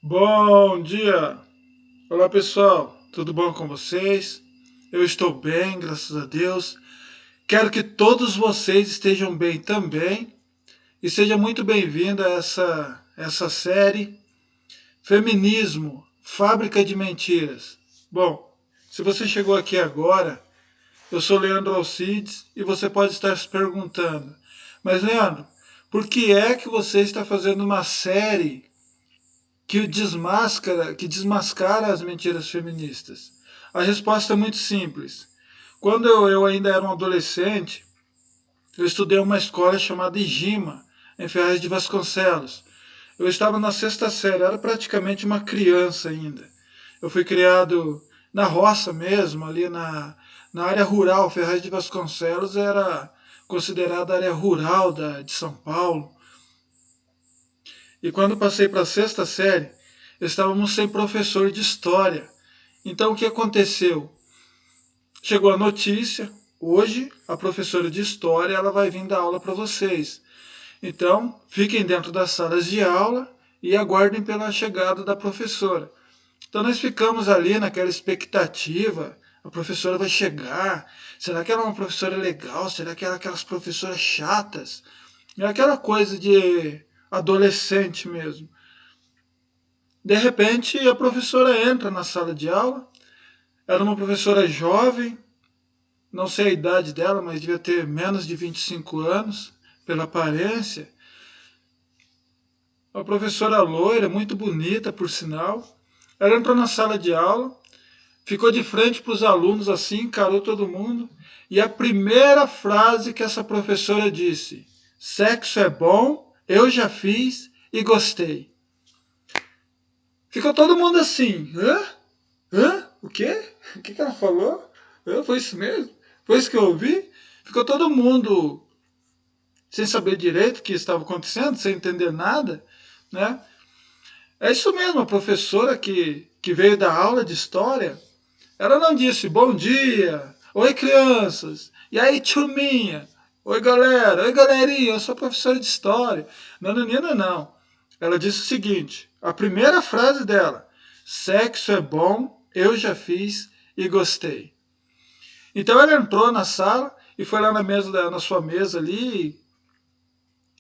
Bom dia! Olá pessoal, tudo bom com vocês? Eu estou bem, graças a Deus. Quero que todos vocês estejam bem também e seja muito bem-vindo a essa série Feminismo, Fábrica de Mentiras. Bom, se você chegou aqui agora, eu sou Leandro Alcides e você pode estar se perguntando: mas Leandro, por que é que você está fazendo uma série que desmascara as mentiras feministas? A resposta é muito simples. Quando eu ainda era um adolescente, eu estudei uma escola chamada Igima, em Ferraz de Vasconcelos. Eu estava na sexta série, era praticamente uma criança ainda. Eu fui criado na roça mesmo, ali na área rural. Ferraz de Vasconcelos era considerada a área rural de São Paulo. E quando passei para a sexta série, estávamos sem professor de história. Então o que aconteceu? Chegou a notícia, hoje a professora de história ela vai vir dar aula para vocês. Então fiquem dentro das salas de aula e aguardem pela chegada da professora. Então nós ficamos ali naquela expectativa, a professora vai chegar, será que ela é uma professora legal? Será que ela é aquelas professoras chatas? É aquela coisa de adolescente mesmo. De repente, a professora entra na sala de aula. Era uma professora jovem, não sei a idade dela, mas devia ter menos de 25 anos, pela aparência. Uma professora loira, muito bonita, por sinal. Ela entrou na sala de aula, ficou de frente para os alunos assim, encarou todo mundo. E a primeira frase que essa professora disse: sexo é bom, eu já fiz e gostei. Ficou todo mundo assim: hã? Hã? O quê? O que ela falou? Foi isso mesmo? Foi isso que eu ouvi? Ficou todo mundo sem saber direito o que estava acontecendo, sem entender nada, né? É isso mesmo, a professora que veio da aula de história, ela não disse bom dia, oi crianças, e aí turminha, oi galera, oi galerinha, eu sou professora de história. Não, não, não, não. Ela disse o seguinte, a primeira frase dela: sexo é bom, eu já fiz e gostei. Então ela entrou na sala e foi lá na sua mesa ali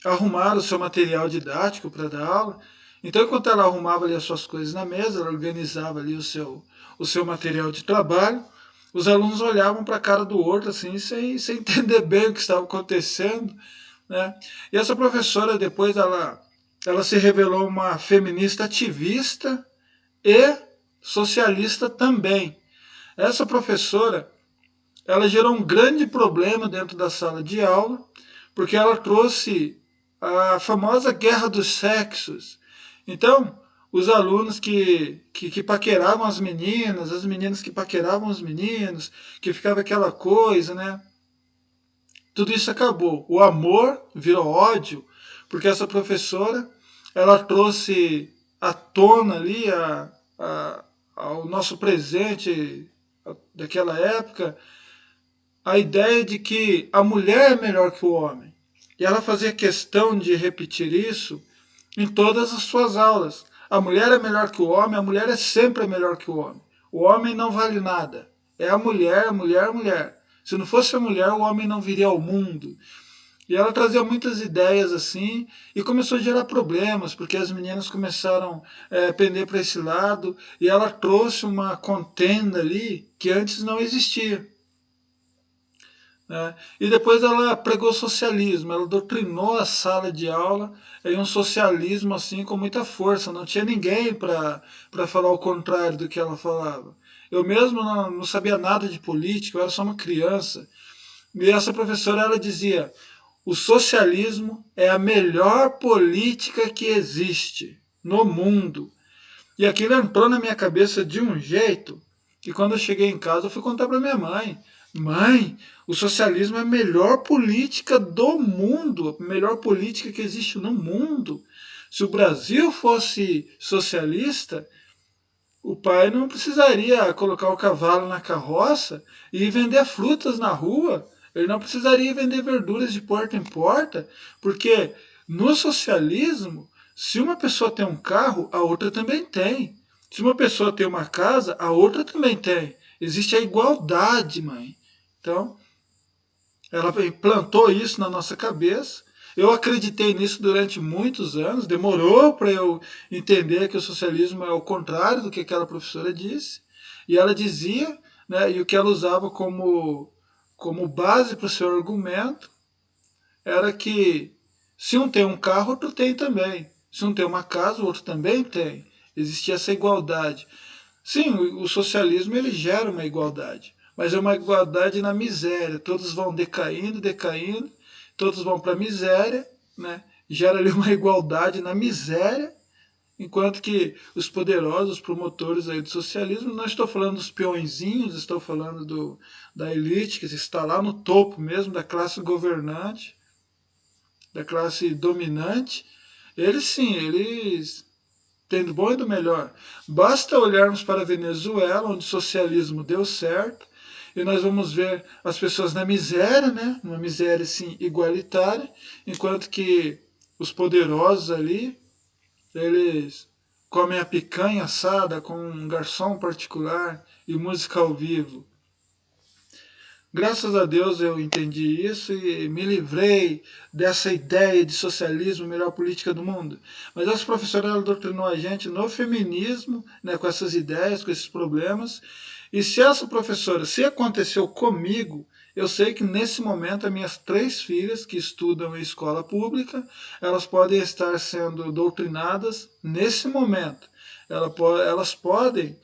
arrumar o seu material didático para dar aula. Então, enquanto ela arrumava ali as suas coisas na mesa, ela organizava ali o seu material de trabalho, os alunos olhavam para a cara do outro assim, sem entender bem o que estava acontecendo, né? E essa professora depois ela se revelou uma feminista ativista e socialista também. Essa professora ela gerou um grande problema dentro da sala de aula, porque ela trouxe a famosa guerra dos sexos. Então, os alunos que paqueravam as meninas que paqueravam os meninos, que ficava aquela coisa, né? Tudo isso acabou. O amor virou ódio, porque essa professora, ela trouxe à tona ali ao nosso presente daquela época, a ideia de que a mulher é melhor que o homem. E ela fazia questão de repetir isso em todas as suas aulas. A mulher é melhor que o homem, a mulher é sempre melhor que o homem. O homem não vale nada. É a mulher, a mulher, a mulher. Se não fosse a mulher, o homem não viria ao mundo. E ela trazia muitas ideias assim e começou a gerar problemas, porque as meninas começaram a pender para esse lado e ela trouxe uma contenda ali que antes não existia. Né? E depois ela pregou socialismo, ela doutrinou a sala de aula em um socialismo assim com muita força, não tinha ninguém para falar o contrário do que ela falava. Eu mesmo não sabia nada de política, eu era só uma criança. E essa professora ela dizia: o socialismo é a melhor política que existe no mundo. E aquilo entrou na minha cabeça de um jeito que quando eu cheguei em casa eu fui contar para minha mãe. Mãe, o socialismo é a melhor política do mundo, a melhor política que existe no mundo. Se o Brasil fosse socialista, o pai não precisaria colocar o cavalo na carroça e vender frutas na rua. Ele não precisaria vender verduras de porta em porta, porque no socialismo Se uma pessoa tem um carro, a outra também tem. Se uma pessoa tem uma casa, a outra também tem. Existe a igualdade, mãe. Então, ela implantou isso na nossa cabeça. Eu acreditei nisso durante muitos anos. Demorou para eu entender que o socialismo é o contrário do que aquela professora disse. E ela dizia, né, e o que ela usava como base para o seu argumento era que se um tem um carro, outro tem também. Se um tem uma casa, o outro também tem. Existia essa igualdade. Sim, o socialismo ele gera uma igualdade, mas é uma igualdade na miséria. Todos vão decaindo, decaindo, todos vão para a miséria, né? Gera ali uma igualdade na miséria, enquanto que os poderosos promotores aí do socialismo, não estou falando dos peõezinhos, estou falando da elite que está lá no topo mesmo, da classe governante, da classe dominante. Eles sim, eles tem do bom e do melhor. Basta olharmos para a Venezuela, onde o socialismo deu certo, e nós vamos ver as pessoas na miséria, né? Uma miséria assim, igualitária, enquanto que os poderosos ali, eles comem a picanha assada com um garçom particular e música ao vivo. Graças a Deus eu entendi isso e me livrei dessa ideia de socialismo, melhor política do mundo. Mas essa professora ela doutrinou a gente no feminismo, né, com essas ideias, com esses problemas. E se essa professora, se aconteceu comigo, eu sei que nesse momento as minhas 3 filhas que estudam em escola pública, elas podem estar sendo doutrinadas nesse momento. Elas podem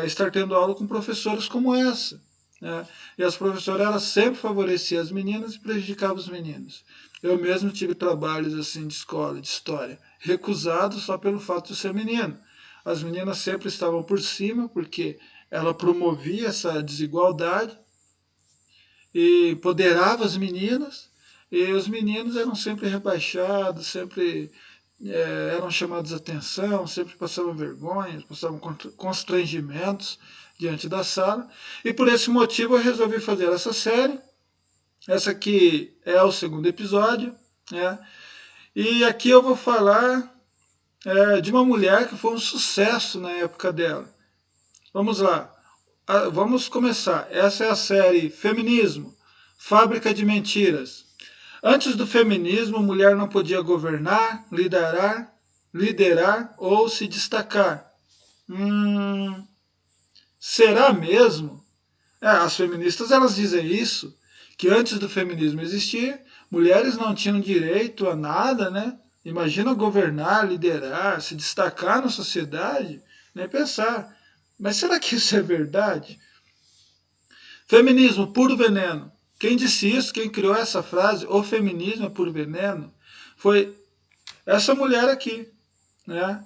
estar tendo aula com professoras como essa. Né? E as professoras elas sempre favoreciam as meninas e prejudicavam os meninos. Eu mesmo tive trabalhos assim de escola, de história, recusados só pelo fato de ser menino. As meninas sempre estavam por cima, porque ela promovia essa desigualdade e empoderava as meninas, e os meninos eram sempre rebaixados, sempre eram chamados a atenção, sempre passavam vergonha, passavam constrangimentos diante da sala. E por esse motivo eu resolvi fazer essa série. Essa aqui é o 2º episódio. Né? E aqui eu vou falar de uma mulher que foi um sucesso na época dela. Vamos lá. Vamos começar. Essa é a série Feminismo, Fábrica de Mentiras. Antes do feminismo, mulher não podia governar, liderar ou se destacar. Será mesmo? As feministas elas dizem isso, que antes do feminismo existir, mulheres não tinham direito a nada, né? Imagina governar, liderar, se destacar na sociedade, nem pensar. Mas será que isso é verdade? Feminismo, puro veneno. Quem disse isso, quem criou essa frase, o feminismo é puro veneno, foi essa mulher aqui, né?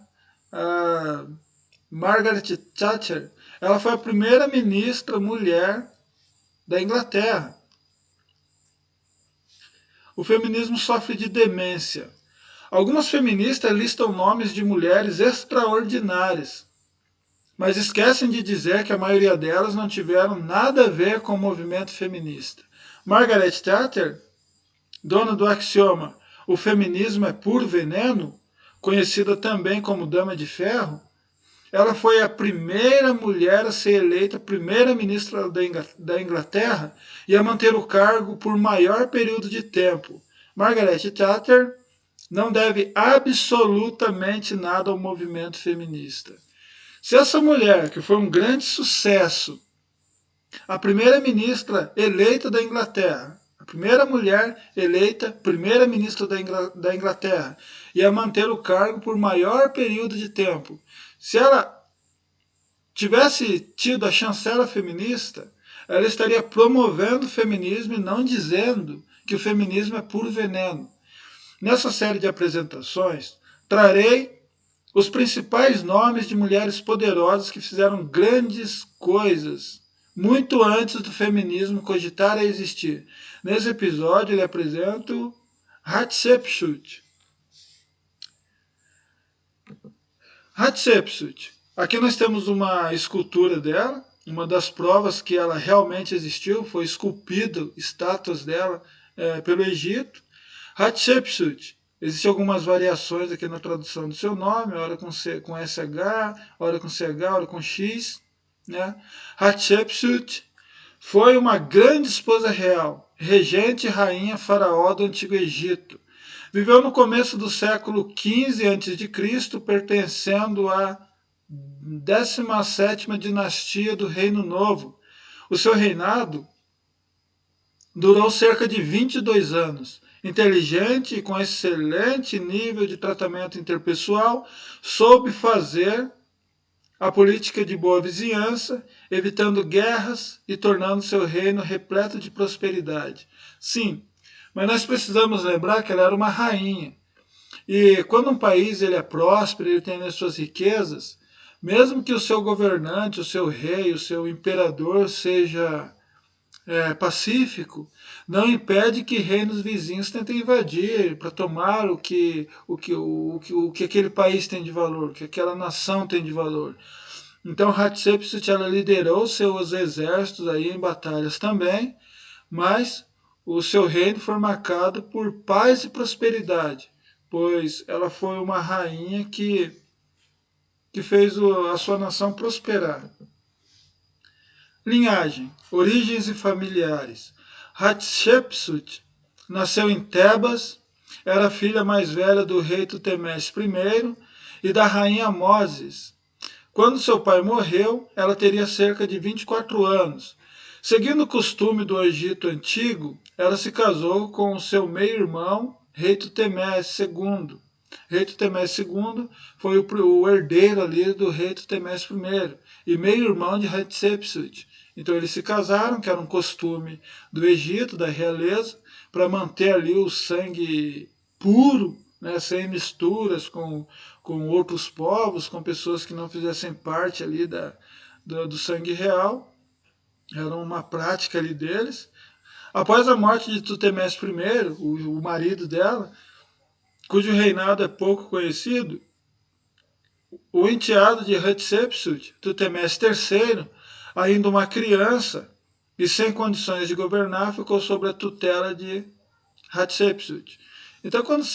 A Margaret Thatcher. Ela foi a primeira ministra mulher da Inglaterra. O feminismo sofre de demência. Algumas feministas listam nomes de mulheres extraordinárias, mas esquecem de dizer que a maioria delas não tiveram nada a ver com o movimento feminista. Margaret Thatcher, dona do axioma "o feminismo é puro veneno", conhecida também como Dama de Ferro, ela foi a primeira mulher a ser eleita primeira-ministra da Inglaterra e a manter o cargo por maior período de tempo. Margaret Thatcher não deve absolutamente nada ao movimento feminista. Se essa mulher, que foi um grande sucesso, a primeira-ministra eleita da Inglaterra, a primeira mulher eleita primeira-ministra da Inglaterra, e a manter o cargo por maior período de tempo, se ela tivesse tido a chancela feminista, ela estaria promovendo o feminismo e não dizendo que o feminismo é puro veneno. Nessa série de apresentações, trarei os principais nomes de mulheres poderosas que fizeram grandes coisas muito antes do feminismo cogitar a existir. Nesse episódio, ele apresento Hatshepsut. Hatshepsut. Aqui nós temos uma escultura dela, uma das provas que ela realmente existiu, foi esculpido estátuas dela pelo Egito. Hatshepsut Existem algumas variações aqui na tradução do seu nome, hora com, C, com SH, hora com CH, hora com X. Né? Hatshepsut foi uma grande esposa real, regente e rainha faraó do Antigo Egito. Viveu no começo do século XV a.C., pertencendo à 17ª dinastia do Reino Novo. O seu reinado durou cerca de 22 anos. Inteligente e com excelente nível de tratamento interpessoal, soube fazer a política de boa vizinhança, evitando guerras e tornando seu reino repleto de prosperidade. Sim, mas nós precisamos lembrar que ela era uma rainha. E quando um país ele é próspero, ele tem as suas riquezas, mesmo que o seu governante, o seu rei, o seu imperador seja pacífico, não impede que reinos vizinhos tentem invadir para tomar o que aquele país tem de valor, o que aquela nação tem de valor. Então Hatshepsut ela liderou seus exércitos aí em batalhas também, mas o seu reino foi marcado por paz e prosperidade, pois ela foi uma rainha que fez a sua nação prosperar. Linhagem, origens e familiares. Hatshepsut nasceu em Tebas, era a filha mais velha do rei Tutemés I e da rainha Moses. Quando seu pai morreu, ela teria cerca de 24 anos. Seguindo o costume do Egito antigo, ela se casou com seu meio-irmão, rei Tutemés II. Rei Tutemés II foi o herdeiro ali do rei Tutemés I e meio-irmão de Hatshepsut. Então eles se casaram, que era um costume do Egito, da realeza, para manter ali o sangue puro, né, sem misturas com outros povos, com pessoas que não fizessem parte ali do sangue real. Era uma prática ali deles. Após a morte de Tutemés I, o marido dela, cujo reinado é pouco conhecido, o enteado de Hatshepsut, Tutemés III, ainda uma criança e sem condições de governar, ficou sob a tutela de Hatshepsut. Então, quando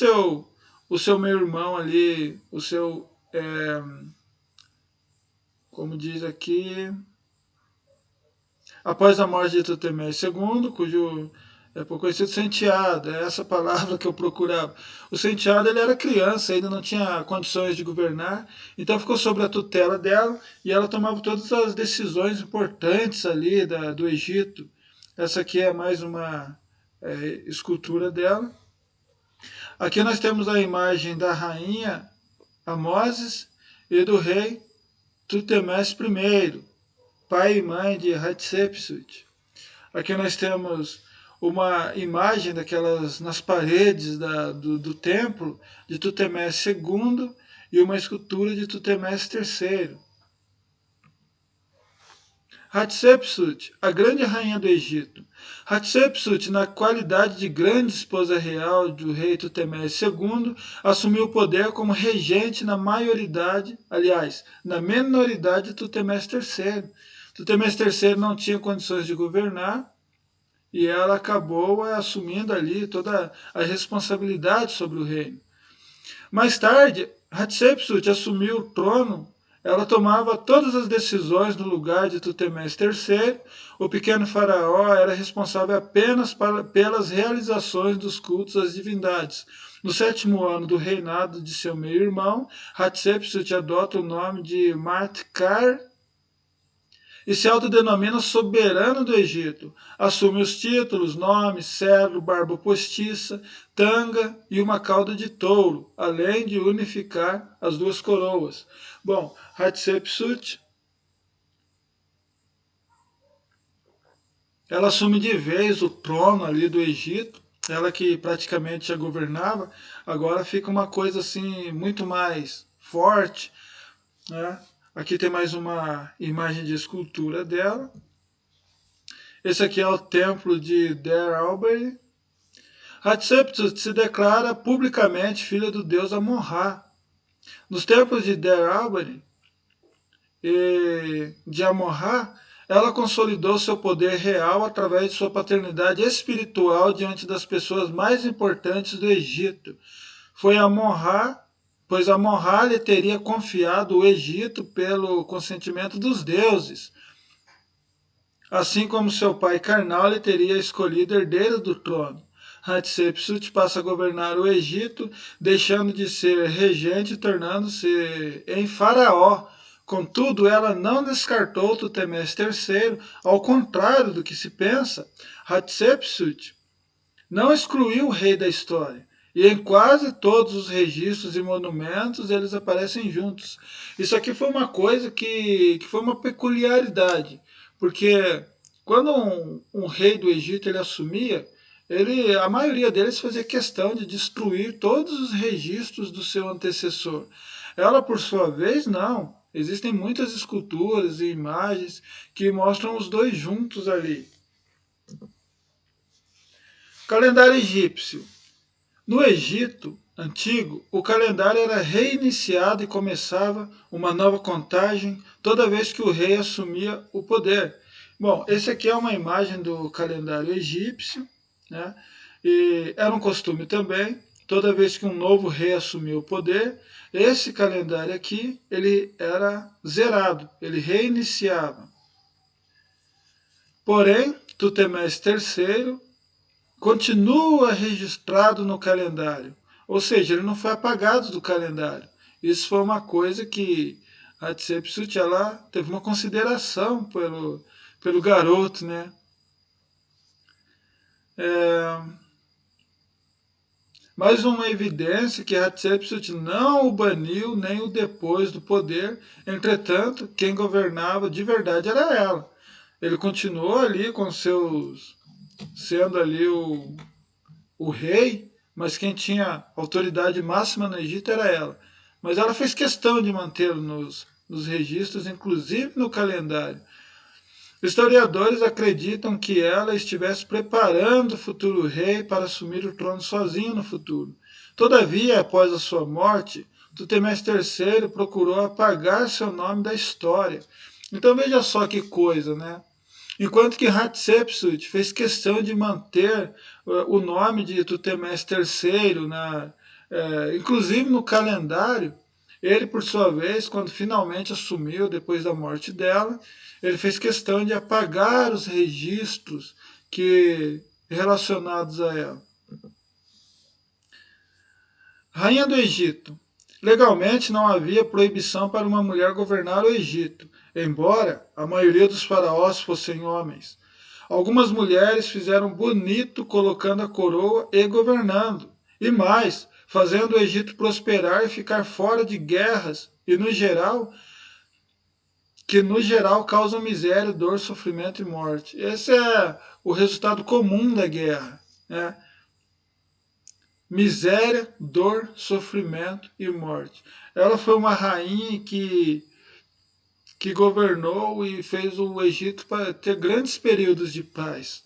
o seu meio-irmão ali, como diz aqui, após a morte de Tutemés II, cujo é por conhecido Senteado, é essa palavra que eu procurava. O Senteado ele era criança, ainda não tinha condições de governar, então ficou sob a tutela dela e ela tomava todas as decisões importantes ali do Egito. Essa aqui é mais uma escultura dela. Aqui nós temos a imagem da rainha Amoses e do rei Tutemés I, pai e mãe de Hatshepsut. Aqui nós temos uma imagem daquelas nas paredes do templo de Tutemés II e uma escultura de Tutemés III. Hatshepsut, a grande rainha do Egito. Hatshepsut, na qualidade de grande esposa real do rei Tutemés II, assumiu o poder como regente na menoridade de Tutemés III. Tutemés III não tinha condições de governar e ela acabou assumindo ali toda a responsabilidade sobre o reino. Mais tarde, Hatshepsut assumiu o trono. Ela tomava todas as decisões no lugar de Tutemés III. O pequeno faraó era responsável apenas pelas realizações dos cultos às divindades. No 7º ano do reinado de seu meio-irmão, Hatshepsut adota o nome de Martkar e se autodenomina soberano do Egito. Assume os títulos, nomes, cetro, barba postiça, tanga e uma cauda de touro, além de unificar as duas coroas. Bom, Hatshepsut, ela assume de vez o trono ali do Egito, ela que praticamente já governava, agora fica uma coisa assim muito mais forte, né? Aqui tem mais uma imagem de escultura dela. Esse aqui é o templo de Der Alberich. Hatshepsut se declara publicamente filha do deus Amon-Ra. Nos templos de Der Alberich e de Amon-Ra, ela consolidou seu poder real através de sua paternidade espiritual diante das pessoas mais importantes do Egito. foi Amon-Ra, pois Amon-Ra lhe teria confiado o Egito pelo consentimento dos deuses, assim como seu pai carnal lhe teria escolhido herdeiro do trono. Hatshepsut passa a governar o Egito, deixando de ser regente e tornando-se em faraó. Contudo, ela não descartou Tutemés III, ao contrário do que se pensa. Hatshepsut não excluiu o rei da história. E em quase todos os registros e monumentos eles aparecem juntos. Isso aqui foi uma coisa que foi uma peculiaridade, porque quando um rei do Egito ele assumia, a maioria deles fazia questão de destruir todos os registros do seu antecessor. Ela, por sua vez, não. Existem muitas esculturas e imagens que mostram os dois juntos ali. Calendário egípcio. No Egito antigo, o calendário era reiniciado e começava uma nova contagem toda vez que o rei assumia o poder. Bom, esse aqui é uma imagem do calendário egípcio, né? E era um costume também, toda vez que um novo rei assumia o poder, esse calendário aqui, ele era zerado, ele reiniciava. Porém, Tutemés III continua registrado no calendário, ou seja, ele não foi apagado do calendário. Isso foi uma coisa que a Hatshepsut ela teve uma consideração pelo garoto, né? Mais uma evidência que Hatshepsut não o baniu nem o depôs do poder, entretanto, quem governava de verdade era ela. Ele continuou ali com sendo ali o rei, mas quem tinha autoridade máxima no Egito era ela. Mas ela fez questão de mantê-lo nos registros, inclusive no calendário. Historiadores acreditam que ela estivesse preparando o futuro rei para assumir o trono sozinho no futuro. Todavia, após a sua morte, Tutemés III procurou apagar seu nome da história. Então veja só que coisa, né? Enquanto que Hatshepsut fez questão de manter o nome de Tutemés III, inclusive no calendário, ele, por sua vez, quando finalmente assumiu, depois da morte dela, ele fez questão de apagar os registros relacionados a ela. Rainha do Egito. Legalmente não havia proibição para uma mulher governar o Egito, embora a maioria dos faraós fossem homens. Algumas mulheres fizeram bonito colocando a coroa e governando, e mais, fazendo o Egito prosperar e ficar fora de guerras, e no geral causam miséria, dor, sofrimento e morte. Esse é o resultado comum da guerra, né? Miséria, dor, sofrimento e morte. Ela foi uma rainha que governou e fez o Egito para ter grandes períodos de paz.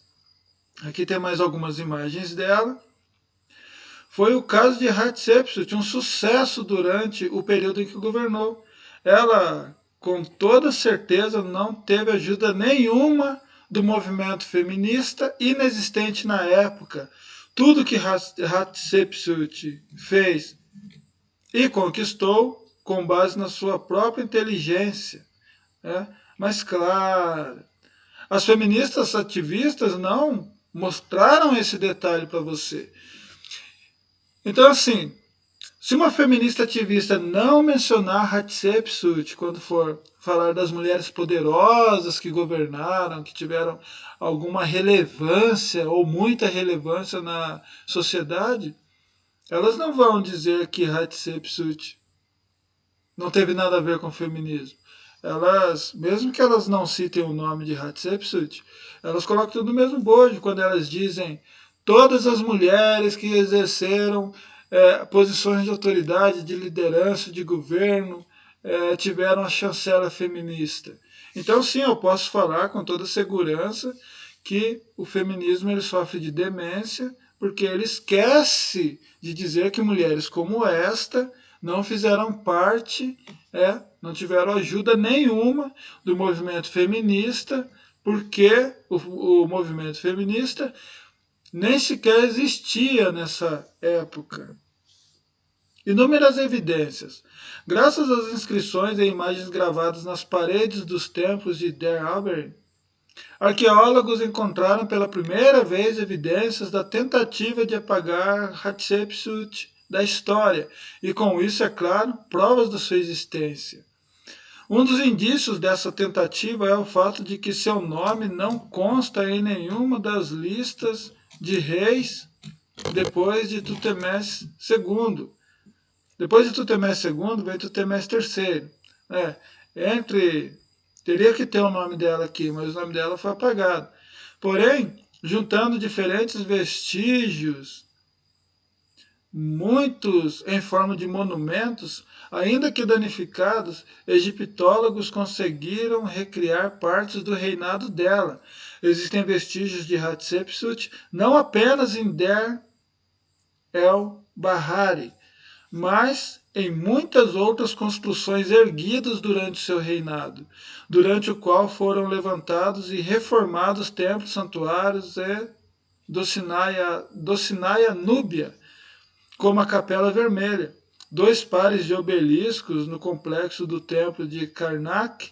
Aqui tem mais algumas imagens dela. Foi o caso de Hatshepsut, um sucesso durante o período em que governou. Ela, com toda certeza, não teve ajuda nenhuma do movimento feminista inexistente na época. Tudo que Hatshepsut fez e conquistou com base na sua própria inteligência. Mas claro, as feministas ativistas não mostraram esse detalhe para você. Então, assim, se uma feminista ativista não mencionar Hatshepsut quando for falar das mulheres poderosas que governaram, que tiveram alguma relevância ou muita relevância na sociedade, elas não vão dizer que Hatshepsut não teve nada a ver com o feminismo. Elas, mesmo que elas não citem o nome de Hatshepsut, elas colocam tudo no mesmo bojo quando elas dizem todas as mulheres que exerceram posições de autoridade, de liderança, de governo, tiveram a chancela feminista. Então, sim, eu posso falar com toda segurança que o feminismo ele sofre de demência, porque ele esquece de dizer que mulheres como esta não fizeram parte, não tiveram ajuda nenhuma do movimento feminista, porque o movimento feminista nem sequer existia nessa época. Inúmeras evidências. Graças às inscrições e imagens gravadas nas paredes dos templos de Der Abbey, arqueólogos encontraram pela primeira vez evidências da tentativa de apagar Hatshepsut da história e, com isso, é claro, provas da sua existência. Um dos indícios dessa tentativa é o fato de que seu nome não consta em nenhuma das listas de reis depois de Tutmés II. Depois de Tutmés II veio Tutmés III. É, teria que ter o nome dela aqui, mas o nome dela foi apagado. Porém, juntando diferentes vestígios, muitos em forma de monumentos, ainda que danificados, egiptólogos conseguiram recriar partes do reinado dela. Existem vestígios de Hatshepsut não apenas em Der el-Bahari, mas em muitas outras construções erguidas durante seu reinado, durante o qual foram levantados e reformados templos, santuários do Sinaia Núbia, como a Capela Vermelha, 2 pares de obeliscos no complexo do templo de Karnak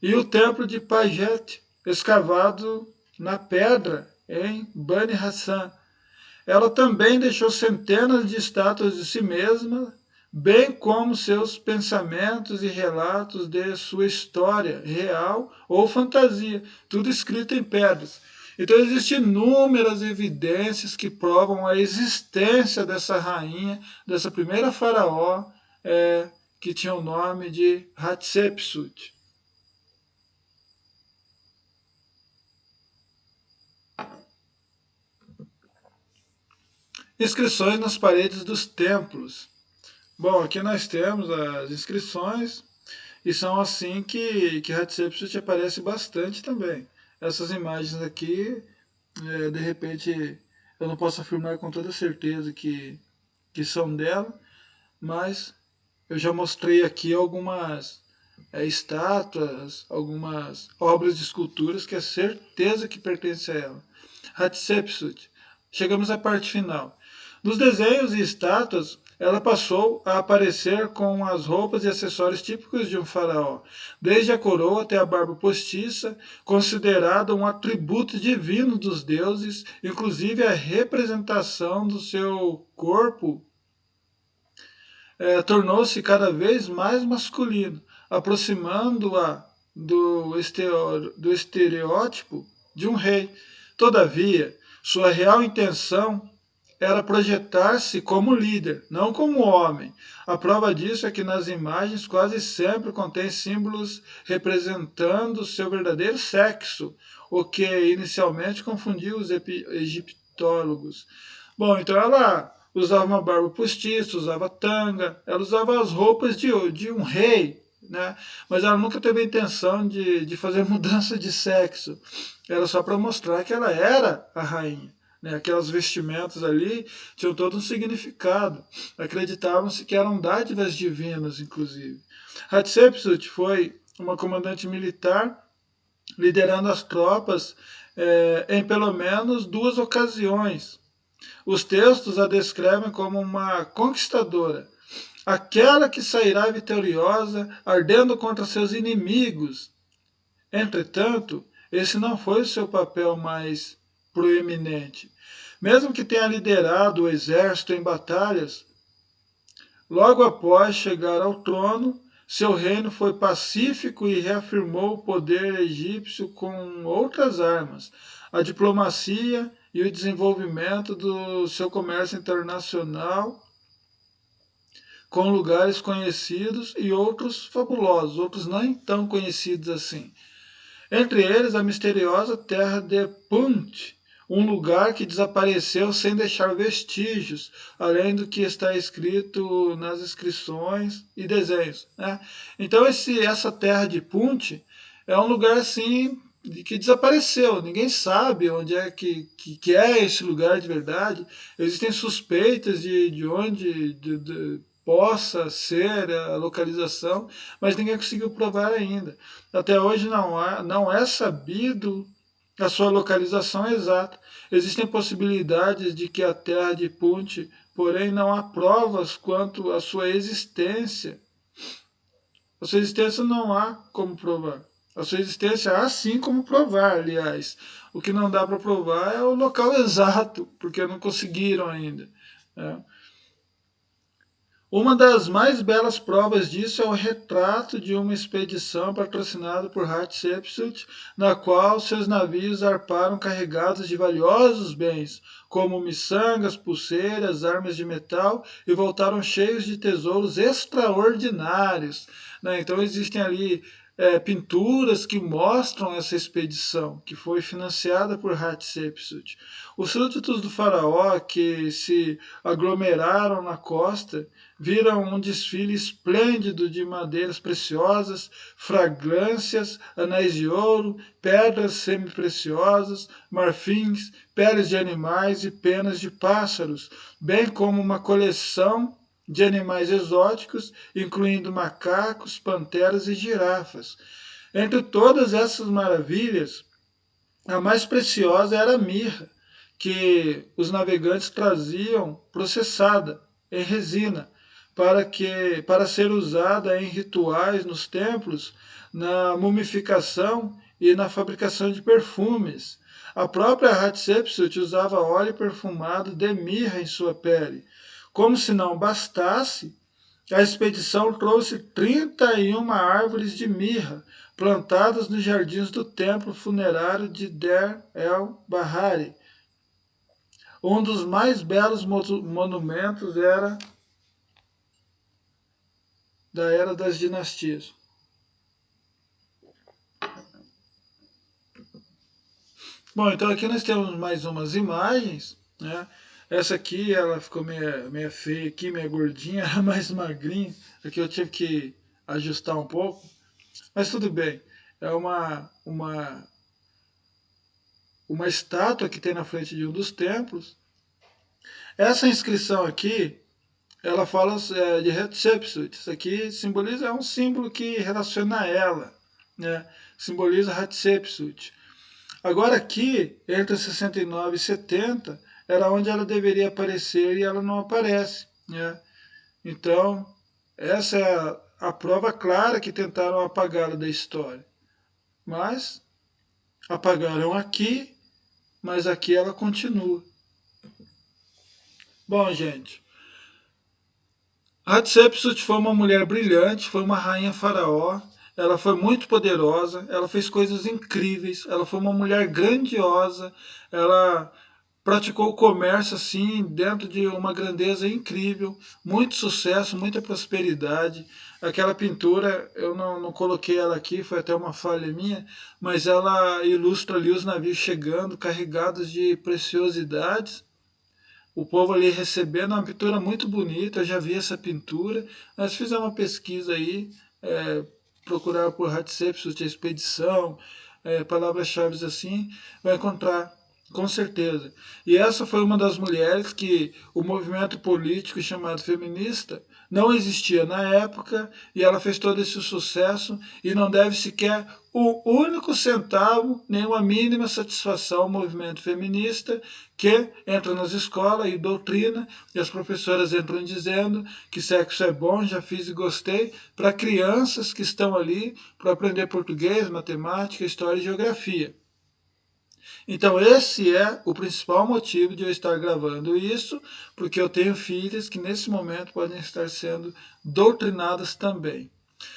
e o templo de Pajet, escavado na pedra em Bani Hassan. Ela também deixou centenas de estátuas de si mesma, bem como seus pensamentos e relatos de sua história, real ou fantasia, tudo escrito em pedras. Então existem inúmeras evidências que provam a existência dessa rainha, dessa primeira faraó, que tinha o nome de Hatshepsut. Inscrições nas paredes dos templos. Bom, aqui nós temos as inscrições e são assim que Hatshepsut aparece bastante também. Essas imagens aqui, de repente, eu não posso afirmar com toda certeza que são dela, mas eu já mostrei aqui algumas estátuas, algumas obras de esculturas que é certeza que pertence a ela. Hatshepsut. Chegamos à parte final. Nos desenhos e estátuas, ela passou a aparecer com as roupas e acessórios típicos de um faraó, desde a coroa até a barba postiça, considerada um atributo divino dos deuses, inclusive a representação do seu corpo tornou-se cada vez mais masculino, aproximando-a do estereótipo de um rei. Todavia, sua real intenção era projetar-se como líder, não como homem. A prova disso é que nas imagens quase sempre contém símbolos representando seu verdadeiro sexo, o que inicialmente confundiu os egiptólogos. Bom, então ela usava uma barba postiça, usava tanga, ela usava as roupas de um rei, né? Mas ela nunca teve a intenção de fazer mudança de sexo. Era só para mostrar que ela era a rainha. Né? Aquelas vestimentas ali tinham todo um significado. Acreditavam-se que eram dádivas divinas, inclusive. Hatshepsut foi uma comandante militar liderando as tropas em pelo menos 2 ocasiões. Os textos a descrevem como uma conquistadora, aquela que sairá vitoriosa, ardendo contra seus inimigos. Entretanto, esse não foi o seu papel mais proeminente. Mesmo que tenha liderado o exército em batalhas, logo após chegar ao trono, seu reino foi pacífico e reafirmou o poder egípcio com outras armas, a diplomacia e o desenvolvimento do seu comércio internacional com lugares conhecidos e outros fabulosos, outros não tão conhecidos assim. Entre eles, a misteriosa terra de Punt, um lugar que desapareceu sem deixar vestígios, além do que está escrito nas inscrições e desenhos. Né? Então, essa terra de Punt é um lugar assim que desapareceu. Ninguém sabe onde é que é esse lugar de verdade. Existem suspeitas de onde possa ser a localização, mas ninguém conseguiu provar ainda. Até hoje não é sabido a sua localização exata. Existem possibilidades de que a terra de Punt porém não há provas quanto à sua existência. A sua existência não há como provar. A sua existência há sim como provar, aliás. O que não dá para provar é o local exato, porque não conseguiram ainda. Né? Uma das mais belas provas disso é o retrato de uma expedição patrocinada por Hatshepsut, na qual seus navios zarparam carregados de valiosos bens, como miçangas, pulseiras, armas de metal, e voltaram cheios de tesouros extraordinários. Né? Então existem ali pinturas que mostram essa expedição, que foi financiada por Hatshepsut. Os súditos do faraó que se aglomeraram na costa viram um desfile esplêndido de madeiras preciosas, fragrâncias, anéis de ouro, pedras semi-preciosas, marfins, peles de animais e penas de pássaros, bem como uma coleção de animais exóticos, incluindo macacos, panteras e girafas. Entre todas essas maravilhas, a mais preciosa era a mirra, que os navegantes traziam processada em resina, para ser usada em rituais nos templos, na mumificação e na fabricação de perfumes. A própria Hatshepsut usava óleo perfumado de mirra em sua pele. Como se não bastasse, a expedição trouxe 31 árvores de mirra, plantadas nos jardins do templo funerário de Der el-Bahari. Um dos mais belos monumentos era da Era das Dinastias. Bom, então aqui nós temos mais umas imagens, né? Essa aqui, ela ficou meia feia aqui, meia gordinha, mais magrinha. Aqui eu tive que ajustar um pouco, mas tudo bem. É uma estátua que tem na frente de um dos templos. Essa inscrição aqui, ela fala de Hatshepsut. Isso aqui simboliza, é um símbolo que relaciona a ela, né? Simboliza Hatshepsut. Agora aqui, entre 69 e 70, era onde ela deveria aparecer e ela não aparece. Né? Então, essa é a prova clara que tentaram apagá-la da história. Mas apagaram aqui, mas aqui ela continua. Bom, gente, Hatshepsut foi uma mulher brilhante, foi uma rainha faraó, ela foi muito poderosa, ela fez coisas incríveis, ela foi uma mulher grandiosa, ela praticou o comércio assim dentro de uma grandeza incrível, muito sucesso, muita prosperidade. Aquela pintura, eu não coloquei ela aqui, foi até uma falha minha, mas ela ilustra ali os navios chegando, carregados de preciosidades, o povo ali recebendo uma pintura muito bonita. Eu já vi essa pintura. Nós fizemos uma pesquisa aí, procurar por Hatshepsut, a expedição, palavras-chave assim, vai encontrar, com certeza. E essa foi uma das mulheres que o movimento político chamado feminista não existia na época, e ela fez todo esse sucesso e não deve sequer um único centavo, nem uma mínima satisfação ao movimento feminista, que entra nas escolas e doutrina, e as professoras entram dizendo que sexo é bom, já fiz e gostei, para crianças que estão ali para aprender português, matemática, história e geografia. Então esse é o principal motivo de eu estar gravando isso, porque eu tenho filhas que nesse momento podem estar sendo doutrinadas também.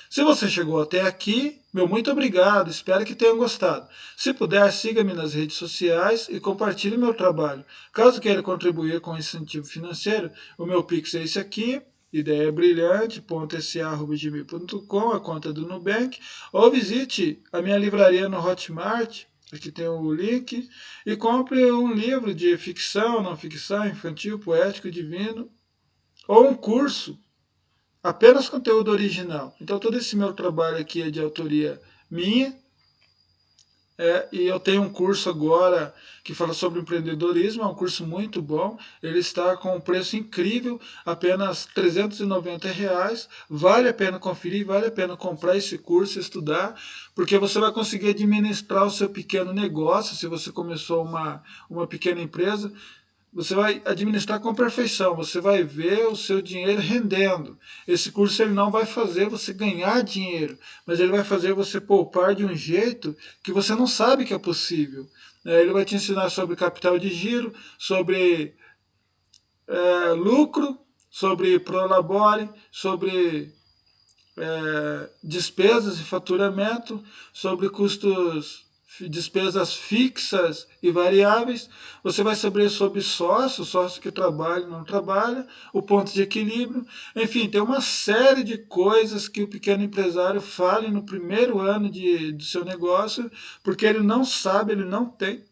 Se você chegou até aqui, meu muito obrigado, espero que tenham gostado. Se puder, siga-me nas redes sociais e compartilhe meu trabalho. Caso queira contribuir com incentivo financeiro, o meu Pix é esse aqui, ideiabrilhante.sa@gmail.com, a conta do Nubank, ou visite a minha livraria no Hotmart, aqui tem o link, e compre um livro de ficção, não ficção, infantil, poético, divino, ou um curso, apenas conteúdo original. Então todo esse meu trabalho aqui é de autoria minha, e eu tenho um curso agora que fala sobre empreendedorismo, é um curso muito bom, ele está com um preço incrível, apenas R$ 390, vale a pena conferir, vale a pena comprar esse curso, estudar, porque você vai conseguir administrar o seu pequeno negócio, se você começou uma pequena empresa, você vai administrar com perfeição, você vai ver o seu dinheiro rendendo. Esse curso ele não vai fazer você ganhar dinheiro, mas ele vai fazer você poupar de um jeito que você não sabe que é possível. Ele vai te ensinar sobre capital de giro, sobre lucro, sobre prolabore, sobre despesas e faturamento, sobre custos, despesas fixas e variáveis. Você vai saber sobre sócio que trabalha e não trabalha, o ponto de equilíbrio. Enfim, tem uma série de coisas que o pequeno empresário fala no primeiro ano do seu negócio, porque ele não sabe, ele não tem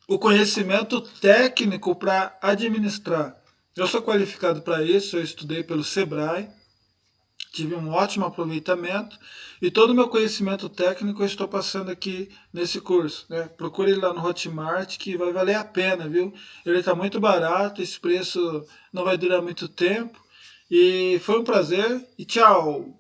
o conhecimento técnico para administrar. Eu sou qualificado para isso, eu estudei pelo Sebrae, tive um ótimo aproveitamento e todo o meu conhecimento técnico eu estou passando aqui nesse curso. Né? Procure lá no Hotmart que vai valer a pena, viu? Ele está muito barato, esse preço não vai durar muito tempo. E foi um prazer e tchau!